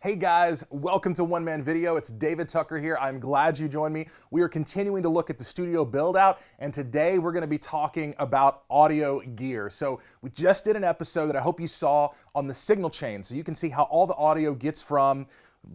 Hey guys, welcome to One Man Video. It's David Tucker here. I'm glad you joined me. We are continuing to look at the studio build out, and today we're going to be talking about audio gear. So we just did an episode that I hope you saw on the signal chain, so you can see how all the audio gets from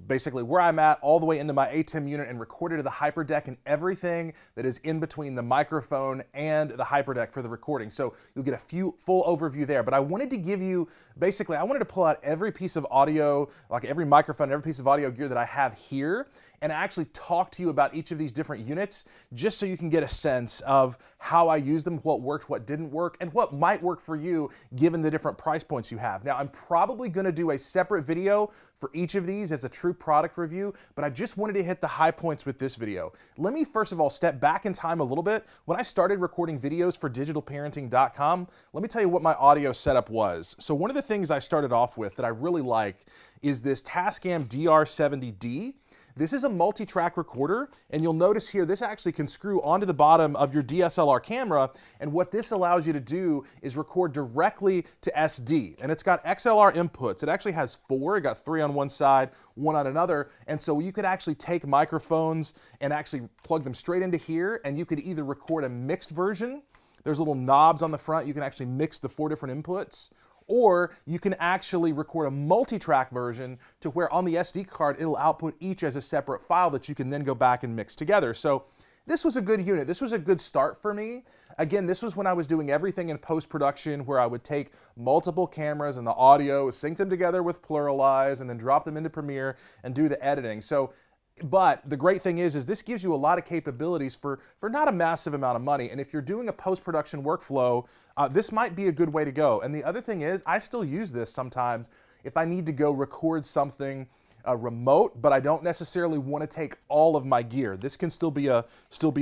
basically where I'm at all the way into my ATEM unit and recorded to the Hyperdeck and everything that is in between the microphone and the Hyperdeck for the recording. So you'll get a full overview there. But I wanted to give you, basically, I wanted to pull out every piece of audio, like every microphone, every piece of audio gear that I have here, and actually talk to you about each of these different units, just so you can get a sense of how I use them, what worked, what didn't work, and what might work for you given the different price points you have. Now, I'm probably gonna do a separate video for each of these as a true product review, but I just wanted to hit the high points with this video. Let me first of all step back in time a little bit. When I started recording videos for digitalparenting.com, let me tell you what my audio setup was. So one of the things I started off with that I really like is this Tascam DR-70D. This is a multi-track recorder, and you'll notice here this actually can screw onto the bottom of your DSLR camera, and what this allows you to do is record directly to SD. And it's got XLR inputs. It actually has four. It got three on one side, one on another, and so you could actually take microphones and actually plug them straight into here, and you could either record a mixed version. There's little knobs on the front. You can actually mix the four different inputs, or you can actually record a multi-track version to where on the SD card, it'll output each as a separate file that you can then go back and mix together. So this was a good unit. This was a good start for me. Again, this was when I was doing everything in post-production where I would take multiple cameras and the audio, sync them together with Pluralize, and then drop them into Premiere and do the editing. But the great thing is this gives you a lot of capabilities for not a massive amount of money. And if you're doing a post-production workflow, this might be a good way to go. And the other thing is I still use this sometimes if I need to go record something remote, but I don't necessarily want to take all of my gear. This can still be a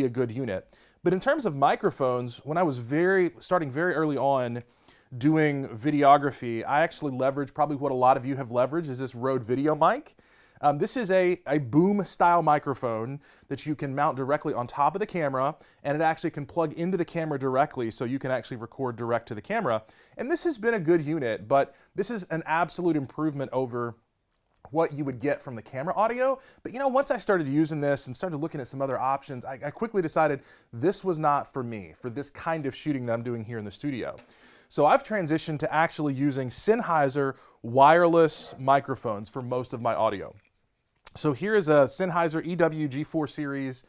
good unit. But in terms of microphones, when I was starting very early on doing videography, I actually leveraged probably what a lot of you have leveraged is this Rode video mic. This is a boom style microphone that you can mount directly on top of the camera, and it actually can plug into the camera directly, so you can actually record direct to the camera. And this has been a good unit, but this is an absolute improvement over what you would get from the camera audio. But you know, once I started using this and started looking at some other options, I quickly decided this was not for me, for this kind of shooting that I'm doing here in the studio. So I've transitioned to actually using Sennheiser wireless microphones for most of my audio. So here is a Sennheiser EW-G4 series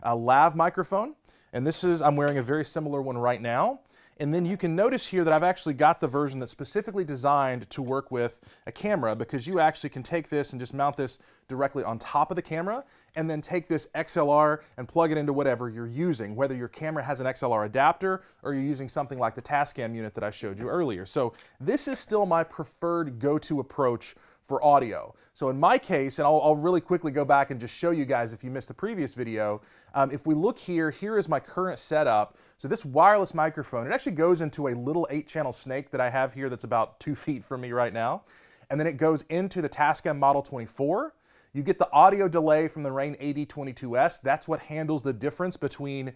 lav microphone, and I'm wearing a very similar one right now. And then you can notice here that I've actually got the version that's specifically designed to work with a camera, because you actually can take this and just mount this directly on top of the camera, and then take this XLR and plug it into whatever you're using, whether your camera has an XLR adapter or you're using something like the Tascam unit that I showed you earlier. So this is still my preferred go-to approach for audio. So in my case, and I'll really quickly go back and just show you guys if you missed the previous video, if we look here is my current setup. So this wireless microphone, it actually goes into a little 8-channel snake that I have here that's about 2 feet from me right now. And then it goes into the Tascam Model 24. You get the audio delay from the Rane AD22S. That's what handles the difference between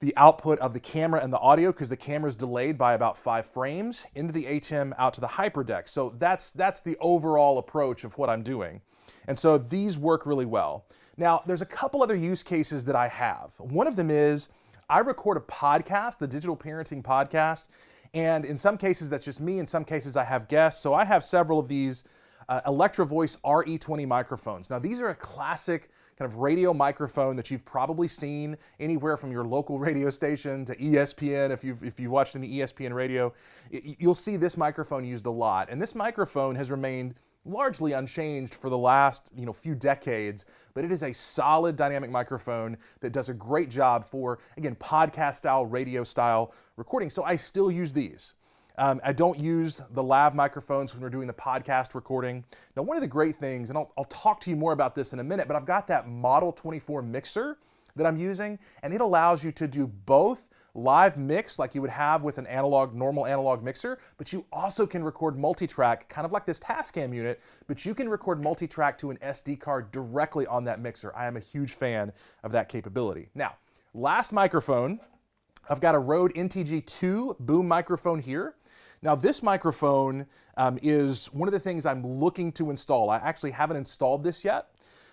the output of the camera and the audio, because the camera is delayed by about 5 frames into the ATEM out to the Hyperdeck. So that's the overall approach of what I'm doing. And so these work really well. Now, there's a couple other use cases that I have. One of them is I record a podcast, the Digital Parenting Podcast, and in some cases that's just me, in some cases I have guests. So I have several of these Electro Voice RE20 microphones. Now these are a classic kind of radio microphone that you've probably seen anywhere from your local radio station to ESPN. If you've watched any ESPN radio, you'll see this microphone used a lot. And this microphone has remained largely unchanged for the last few decades, but it is a solid dynamic microphone that does a great job for, again, podcast style, radio style recording. So I still use these. I don't use the lav microphones when we're doing the podcast recording. Now, one of the great things, and I'll talk to you more about this in a minute, but I've got that Model 24 mixer that I'm using, and it allows you to do both live mix like you would have with an normal analog mixer, but you also can record multi-track, kind of like this Tascam unit, but you can record multi-track to an SD card directly on that mixer. I am a huge fan of that capability. Now, last microphone, I've got a Rode NTG2 boom microphone here. Now this microphone is one of the things I'm looking to install. I actually haven't installed this yet,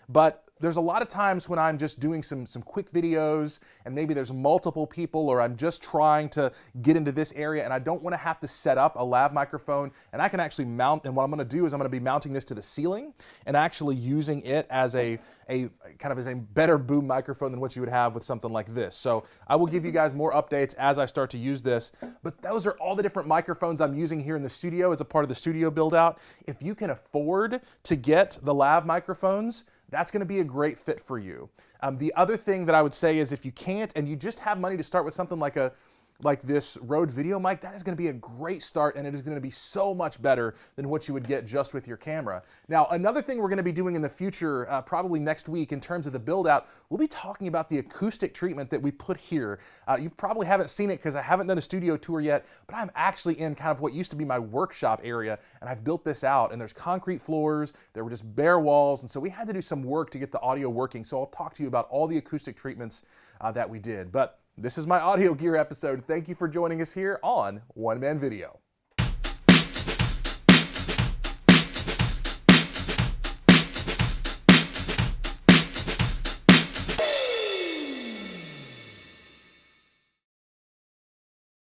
but there's a lot of times when I'm just doing some quick videos and maybe there's multiple people, or I'm just trying to get into this area and I don't want to have to set up a lav microphone, and I can actually mount, and what I'm going to do is I'm going to be mounting this to the ceiling and actually using it as a kind of as a better boom microphone than what you would have with something like this. So I will give you guys more updates as I start to use this, but those are all the different microphones I'm using here in the studio as a part of the studio build out. If you can afford to get the lav microphones, that's going to be a great fit for you. The other thing that I would say is if you can't and you just have money to start with something like this Rode video mic, that is going to be a great start, and it is going to be so much better than what you would get just with your camera. Now, another thing we're going to be doing in the future, probably next week in terms of the build out, we'll be talking about the acoustic treatment that we put here. You probably haven't seen it because I haven't done a studio tour yet, but I'm actually in kind of what used to be my workshop area, and I've built this out, and there's concrete floors, there were just bare walls, and so we had to do some work to get the audio working. So I'll talk to you about all the acoustic treatments that we did. But this is my audio gear episode. Thank you for joining us here on One Man Video.